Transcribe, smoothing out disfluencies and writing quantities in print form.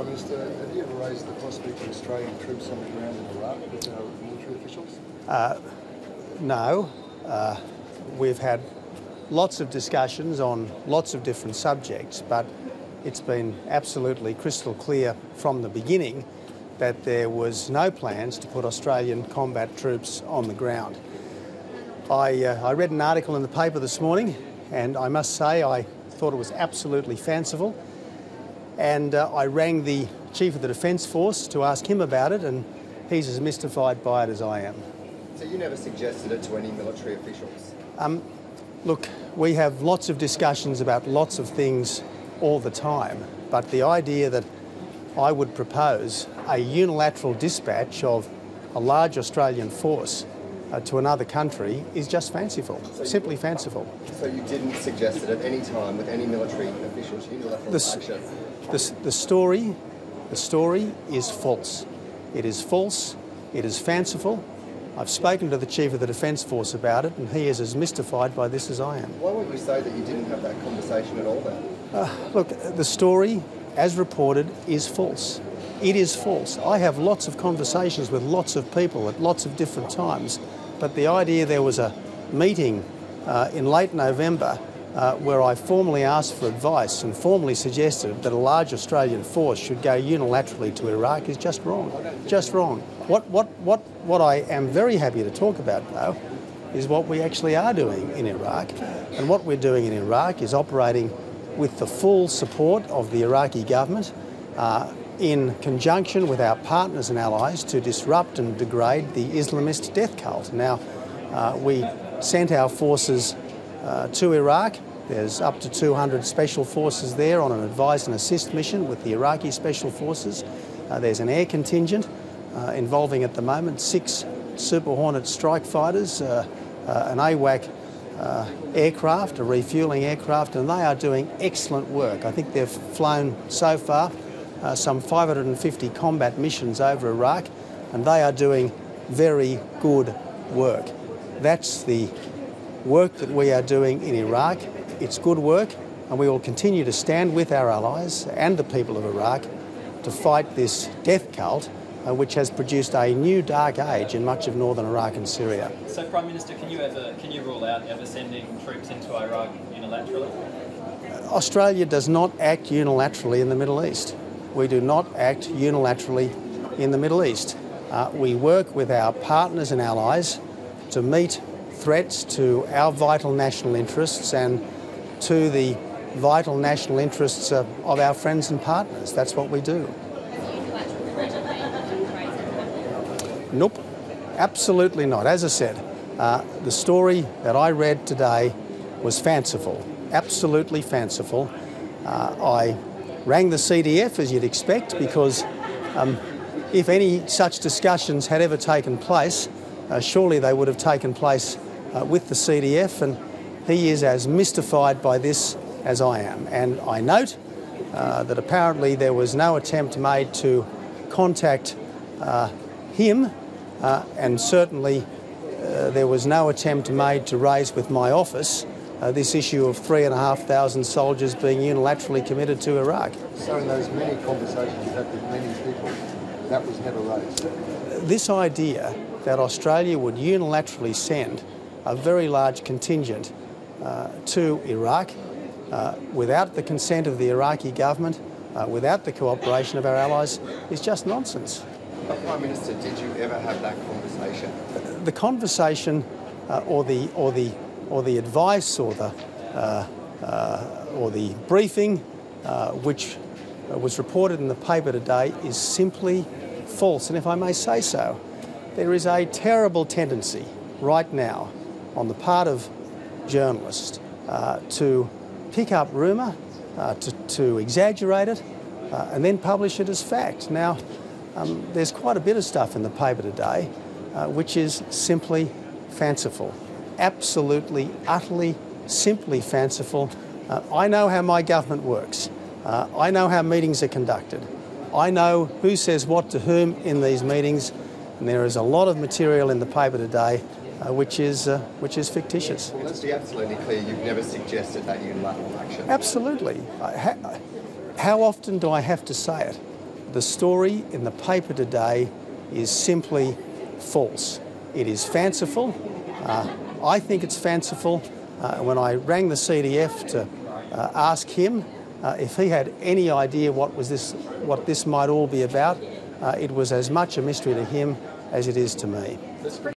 Prime Minister, have you ever raised the prospect of Australian troops on the ground in Iraq with our military officials? No. We've had lots of discussions on lots of different subjects, but it's been absolutely crystal clear from the beginning that there was no plans to put Australian combat troops on the ground. I read an article in the paper this morning, and I must say I thought it was absolutely fanciful. And I rang the Chief of the Defence Force to ask him about it, and he's as mystified by it as I am. So you never suggested it to any military officials? Look, we have lots of discussions about lots of things all the time, but the idea that I would propose a unilateral dispatch of a large Australian force to another country is just fanciful, simply fanciful. So you didn't suggest it at any time with any military officials, unilateral action? The story is false. It is false, it is fanciful. I've spoken to the Chief of the Defence Force about it, and he is as mystified by this as I am. Why won't you say that you didn't have that conversation at all then? Look, the story, as reported, is false. It is false. I have lots of conversations with lots of people at lots of different times, but the idea there was a meeting in late November where I formally asked for advice and formally suggested that a large Australian force should go unilaterally to Iraq is just wrong. Just wrong. What I am very happy to talk about, though, is what we actually are doing in Iraq. And what we're doing in Iraq is operating with the full support of the Iraqi government in conjunction with our partners and allies to disrupt and degrade the Islamist death cult. Now, we sent our forces to Iraq. There's up to 200 special forces there on an advise and assist mission with the Iraqi special forces. There's an air contingent involving at the moment 6 Super Hornet strike fighters, an AWAC aircraft, a refuelling aircraft, and they are doing excellent work. I think they've flown so far some 550 combat missions over Iraq, and they are doing very good work. That's the work that we are doing in Iraq. It's good work, and we will continue to stand with our allies and the people of Iraq to fight this death cult, which has produced a new dark age in much of northern Iraq and Syria. So, Prime Minister, can you rule out ever sending troops into Iraq unilaterally? Australia does not act unilaterally in the Middle East. We do not act unilaterally in the Middle East. We work with our partners and allies to meet threats to our vital national interests and to the vital national interests of our friends and partners. That's what we do. Nope, absolutely not. As I said, the story that I read today was fanciful, absolutely fanciful. I rang the CDF, as you'd expect, because if any such discussions had ever taken place, surely they would have taken place with the CDF, and he is as mystified by this as I am. And I note that apparently there was no attempt made to contact him, and certainly there was no attempt made to raise with my office this issue of 3,500 soldiers being unilaterally committed to Iraq. So in those many conversations you had with many people, that was never raised? This idea that Australia would unilaterally send a very large contingent to Iraq without the consent of the Iraqi government, without the cooperation of our allies, is just nonsense. Prime Minister, did you ever have that conversation? The conversation, or the advice, or the briefing, which was reported in the paper today, is simply false. And if I may say so, there is a terrible tendency right now on the part of journalists to pick up rumour, to exaggerate it, and then publish it as fact. Now, there's quite a bit of stuff in the paper today which is simply fanciful. Absolutely, utterly, simply fanciful. I know how my government works. I know how meetings are conducted. I know who says what to whom in these meetings, and there is a lot of material in the paper today which is fictitious. Well, let's be absolutely clear, you've never suggested that unilateral action. Absolutely. How often do I have to say it? The story in the paper today is simply false. It is fanciful. I think it's fanciful. When I rang the CDF to ask him if he had any idea what this might all be about, it was as much a mystery to him as it is to me.